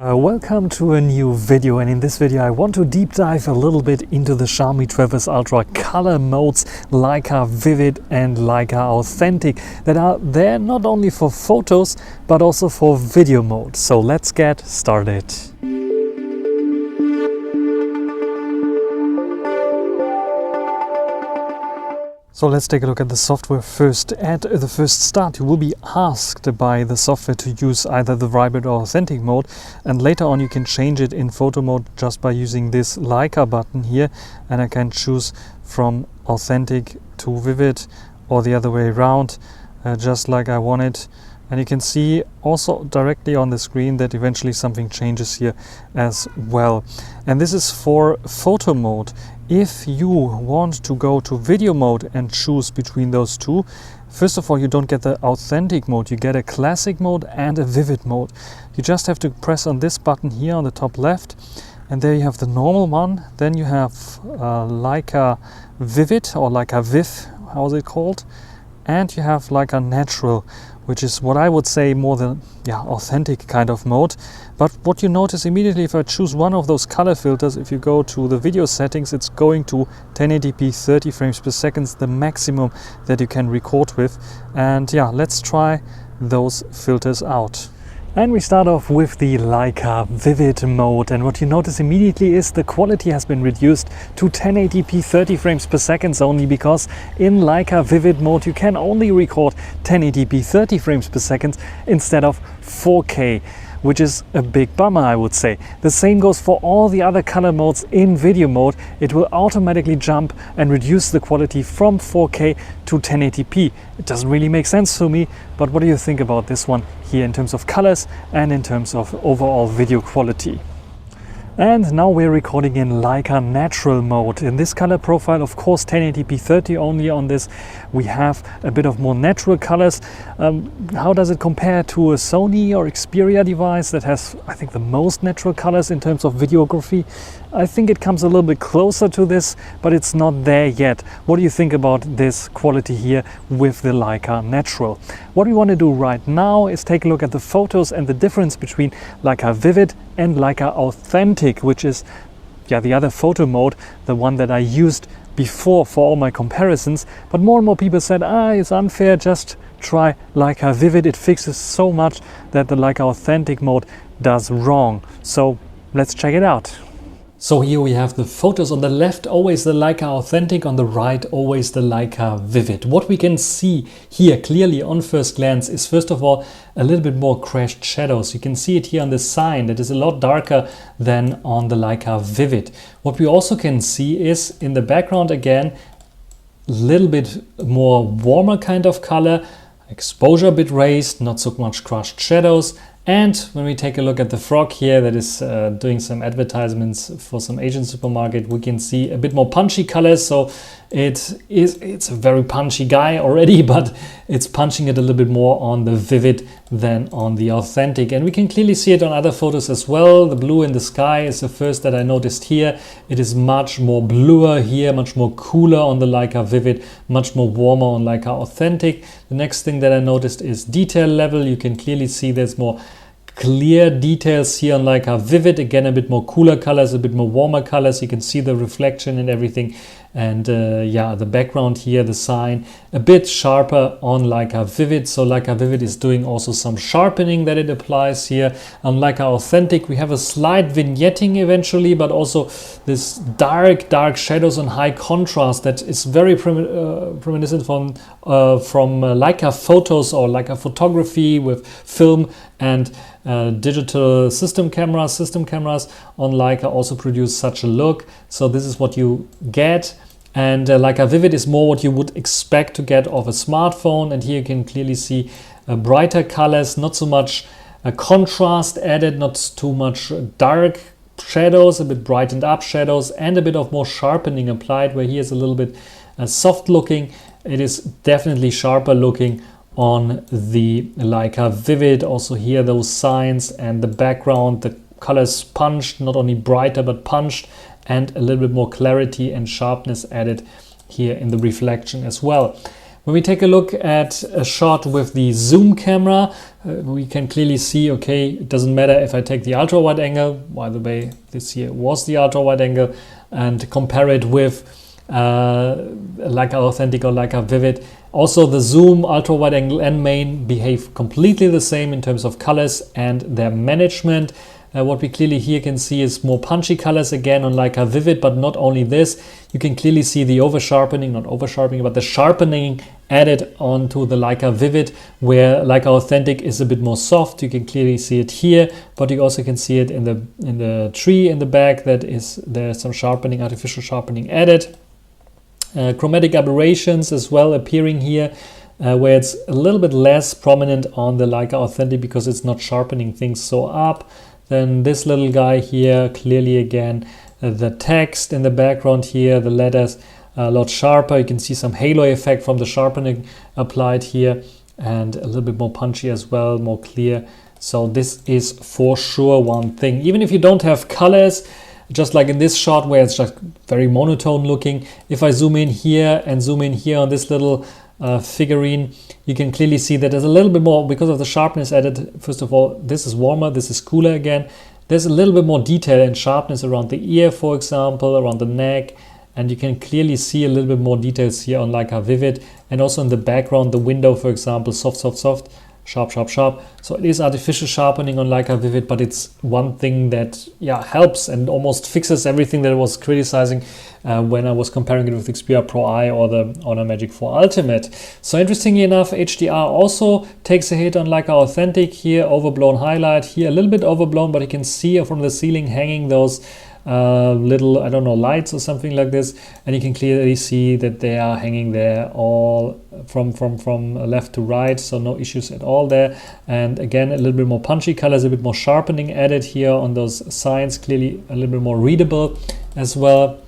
Welcome to a new video, and in this video I want to deep dive a little bit into the Xiaomi 12S Ultra color modes Leica Vivid and Leica Authentic that are there not only for photos but also for video mode. So let's get started. So let's take a look at the software first. At the first start, you will be asked by the software to use either the Vibrant or Authentic mode, and later on you can change it in photo mode just by using this Leica button here, and I can choose from Authentic to Vivid or the other way around, just like I want it. And you can see also directly on the screen that eventually something changes here as well. And this is for photo mode. If you want to go to video mode and choose between those two, first of all, you don't get the authentic mode, you get a classic mode and a vivid mode. You just have to press on this button here on the top left, and there you have the normal one. Then you have Leica Vivid or Leica Viv, how is it called? And you have Leica Natural, which is what I would say more the authentic kind of mode. But what you notice immediately, if I choose one of those color filters, if you go to the video settings, it's going to 1080p 30 frames per second, the maximum that you can record with. And yeah, let's try those filters out. And we start off with the Leica Vivid mode, and what you notice immediately is the quality has been reduced to 1080p 30 frames per second only, because in Leica Vivid mode you can only record 1080p 30 frames per second instead of 4K, which is a big bummer, I would say. The same goes for all the other color modes in video mode. It will automatically jump and reduce the quality from 4K to 1080p. It doesn't really make sense to me, but what do you think about this one here in terms of colors and in terms of overall video quality? And now we're recording in Leica Natural mode. In this color profile, of course, 1080p 30 only on this. We have a bit of more natural colors. How does it compare to a Sony or Xperia device that has, I think, the most natural colors in terms of videography? I think it comes a little bit closer to this, but it's not there yet. What do you think about this quality here with the Leica Natural? What we want to do right now is take a look at the photos and the difference between Leica Vivid and Leica Authentic, which is the other photo mode, the one that I used before for all my comparisons. But more and more people said, it's unfair, just try Leica Vivid. It fixes so much that the Leica Authentic mode does wrong. So let's check it out. So here we have the photos. On the left, always the Leica Authentic. On the right, always the Leica Vivid. What we can see here clearly on first glance is, first of all, a little bit more crashed shadows. You can see it here on the sign. That is a lot darker than on the Leica Vivid. What we also can see is in the background again, a little bit more warmer kind of color, exposure a bit raised, not so much crushed shadows. And when we take a look at the frog here that is doing some advertisements for some Asian supermarket, we can see a bit more punchy colors. So it's a very punchy guy already, but it's punching it a little bit more on the Vivid than on the Authentic. And we can clearly see it on other photos as well. The blue in the sky is the first that I noticed here. It is much more bluer here, much more cooler on the Leica Vivid, much more warmer on Leica Authentic. The next thing that I noticed is detail level. You can clearly see there's more clear details here on Leica Vivid. Again, a bit more cooler colors, a bit more warmer colors. You can see the reflection and everything. And the background here, the sign, a bit sharper on Leica Vivid. So Leica Vivid is doing also some sharpening that it applies here. On Leica Authentic, we have a slight vignetting eventually, but also this dark shadows and high contrast that is very reminiscent from Leica photos or Leica photography with film and digital system cameras on Leica also produce such a look. So this is what you get. And Leica Vivid is more what you would expect to get off a smartphone. And here you can clearly see brighter colors, not so much contrast added, not too much dark shadows, a bit brightened up shadows, and a bit of more sharpening applied, where here's a little bit soft looking. It is definitely sharper looking on the Leica Vivid. Also here those signs and the background, the colors punched, not only brighter but punched, and a little bit more clarity and sharpness added here in the reflection as well. When we take a look at a shot with the zoom camera, we can clearly see, okay, it doesn't matter if I take the ultra wide angle, by the way, this here was the ultra wide angle, and compare it with Leica Authentic or Leica Vivid. Also the zoom, ultra wide angle and main behave completely the same in terms of colors and their management. What we clearly here can see is more punchy colors again on Leica Vivid, but not only this, you can clearly see the over sharpening, not over sharpening, but the sharpening added onto the Leica Vivid, where Leica Authentic is a bit more soft. You can clearly see it here, but you also can see it in the tree in the back. There's some sharpening, artificial sharpening added. Chromatic aberrations as well appearing here, where it's a little bit less prominent on the Leica Authentic because it's not sharpening things so up. Then this little guy here, clearly again, the text in the background here, the letters a lot sharper. You can see some halo effect from the sharpening applied here, and a little bit more punchy as well, more clear. So this is for sure one thing. Even if you don't have colors, just like in this shot where it's just very monotone looking, if I zoom in here and zoom in here on this little figurine, you can clearly see that there's a little bit more, because of the sharpness added. First of all, this is warmer, this is cooler again. There's a little bit more detail and sharpness around the ear, for example, around the neck, and you can clearly see a little bit more details here on Leica Vivid, and also in the background, the window, for example, soft, soft, soft, sharp, sharp, sharp. So it is artificial sharpening on Leica Vivid, but it's one thing that helps and almost fixes everything that I was criticizing when I was comparing it with Xperia Pro I or the Magic 4 Ultimate. So interestingly enough, HDR also takes a hit on Leica Authentic here, overblown highlight here, a little bit overblown, but you can see from the ceiling hanging those little, I don't know, lights or something like this, and you can clearly see that they are hanging there all from left to right, so no issues at all there. And again, a little bit more punchy colors, a bit more sharpening added here on those signs, clearly a little bit more readable as well.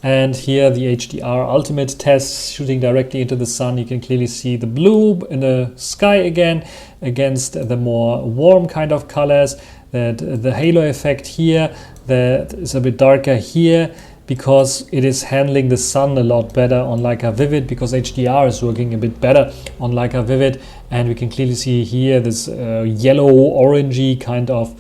And here the HDR Ultimate test, shooting directly into the sun, you can clearly see the blue in the sky again against the more warm kind of colors, that the halo effect here that is a bit darker here, because it is handling the sun a lot better on Leica Vivid, because HDR is working a bit better on Leica Vivid. And we can clearly see here this yellow orangey kind of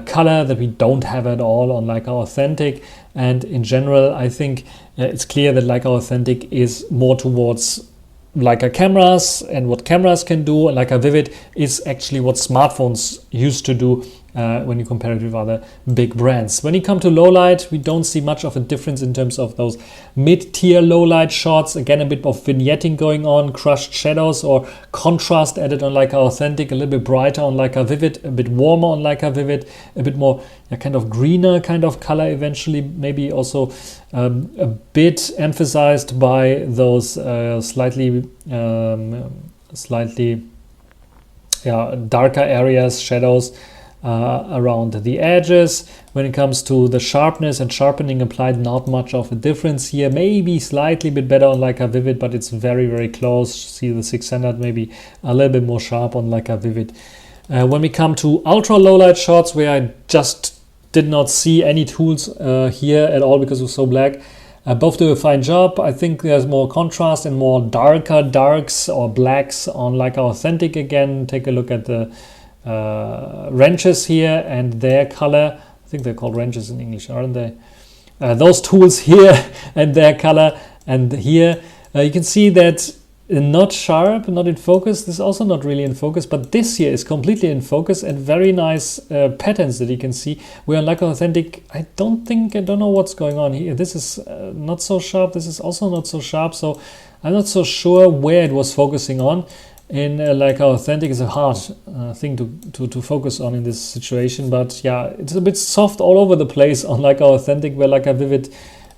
color that we don't have at all on Leica Authentic. And in general, I think it's clear that Leica Authentic is more towards Leica cameras and what cameras can do, and Leica Vivid is actually what smartphones used to do when you compare it with other big brands. When you come to low light, we don't see much of a difference in terms of those mid-tier low light shots. Again, a bit of vignetting going on, crushed shadows or contrast added on Leica Authentic, a little bit brighter on Leica Vivid, a bit warmer on Leica Vivid, a bit more kind of greener kind of color eventually, maybe also a bit emphasized by those slightly darker areas, shadows around the edges. When it comes to the sharpness and sharpening applied, not much of a difference here. Maybe slightly bit better on Leica Vivid, but it's very, very close. See the 600 maybe a little bit more sharp on Leica Vivid. When we come to ultra low light shots, where I just did not see any tools here at all because it was so black, both do a fine job. I think there's more contrast and more darker darks or blacks on Leica Authentic again. Take a look at the wrenches here and their color. I think they're called wrenches in English, aren't they? Those tools here and their color, and here you can see that not sharp, not in focus. This is also not really in focus, but this here is completely in focus, and very nice patterns that you can see. Where on Leica Authentic, I don't know what's going on here. This is not so sharp. This is also not so sharp. So I'm not so sure where it was focusing on. In Leica Authentic is a hard thing to focus on in this situation, but yeah, it's a bit soft all over the place on Leica Authentic, where Leica Vivid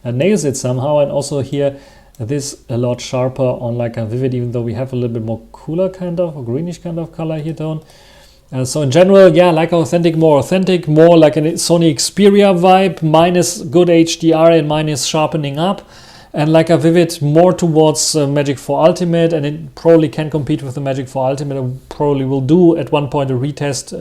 nails it somehow. And also here, this a lot sharper on Leica Vivid, even though we have a little bit more cooler kind of, or greenish kind of color here tone. So in general, yeah, Leica Authentic, more like a Sony Xperia vibe, minus good HDR and minus sharpening up. And Leica Vivid more towards Magic 4 Ultimate, and it probably can compete with the Magic 4 Ultimate. I probably will do at one point a retest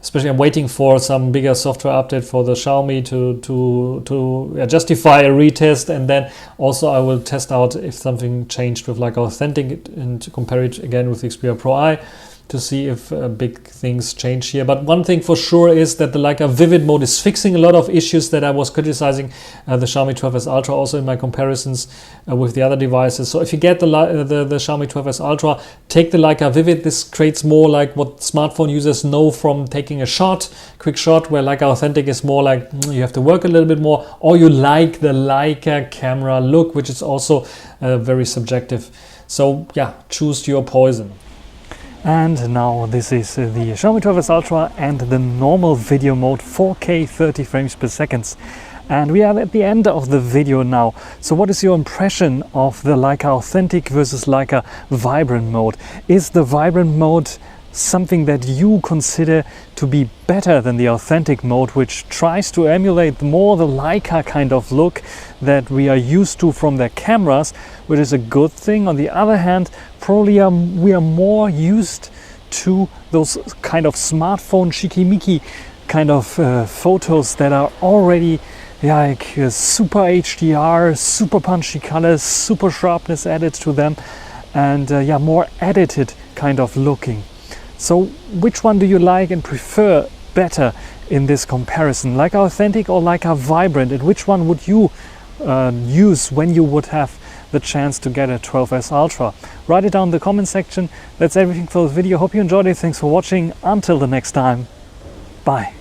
especially I'm waiting for some bigger software update for the Xiaomi to justify a retest, and then also I will test out if something changed with Leica Authentic and to compare it again with the Xperia Pro I to see if big things change here. But one thing for sure is that the Leica Vivid mode is fixing a lot of issues that I was criticizing the Xiaomi 12S Ultra also in my comparisons with the other devices. So if you get the Xiaomi 12S Ultra, take the Leica Vivid. This creates more like what smartphone users know from taking a shot, quick shot, where Leica Authentic is more like you have to work a little bit more, or you like the Leica camera look, which is also very subjective. So yeah, choose your poison. And now this is the Xiaomi 12S Ultra and the normal video mode, 4K 30 frames per second. And we are at the end of the video now. So what is your impression of the Leica Authentic versus Leica Vibrant mode? Is the Vibrant mode something that you consider to be better than the Authentic mode, which tries to emulate more the Leica kind of look that we are used to from their cameras, which is a good thing? On the other hand, probably we are more used to those kind of smartphone shikimiki kind of photos that are already like super HDR, super punchy colors, super sharpness added to them, and yeah, more edited kind of looking. So which one do you like and prefer better in this comparison, Leica Authentic or Leica Vibrant? And which one would you use when you would have the chance to get a 12S Ultra? Write it down in the comment section. That's everything for this video. Hope you enjoyed it. Thanks for watching. Until the next time. Bye.